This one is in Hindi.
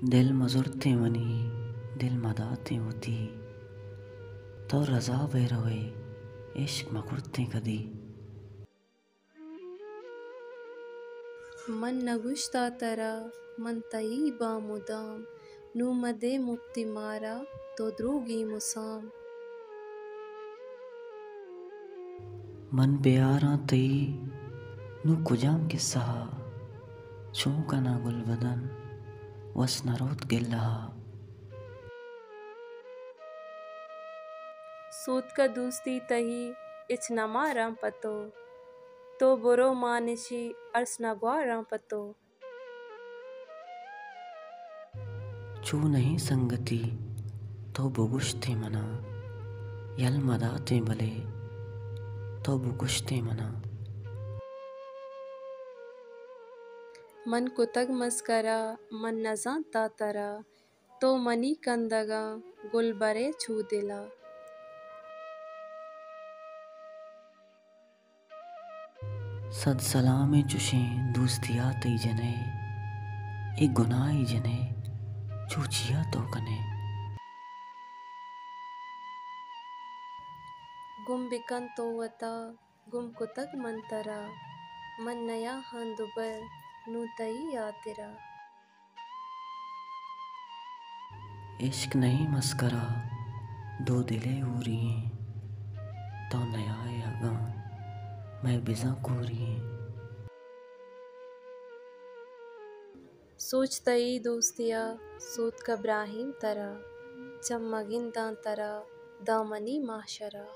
दिल मजुरते मनी दिल मदाते होती तो रजा बेरोए इश्क मकुरते कदी मन नगुश्ता तरा मन तई बामुदाम नू मदे मुक्ति मारा तो द्रोगी मुसाम। मन प्यारा तई नु कुजाम किस्सा चूका ना गुल बदन वस नरोत गिल्ला सूत का दूसती तही इच न मारा पतो तो बुरो मानिशी अर्स न ग्वारा पतो। चू नहीं संगति तो बुगुश्ते मना यल मदाते भले तो बुगुश्ते मना मन कुतग मस्करा मन न जानता तरा तो मनी कंदगा गुल बरे छू दिला। सद सलामे चुशें दूस्तिया तई जने एक गुनाही जने चूचिया तो कने गुम बिकन तो वता गुम कुतग मन तरा मन नया हान दुबर नू तई या तेरा। इश्क नहीं मस्करा दो दिले हो रही हैं तो नया अगा मैं बिजा को रही हैं सोच तई दोस्तिया सूत का ब्राहीम तरा चम्मगिन दां तरा दामनी माशरा।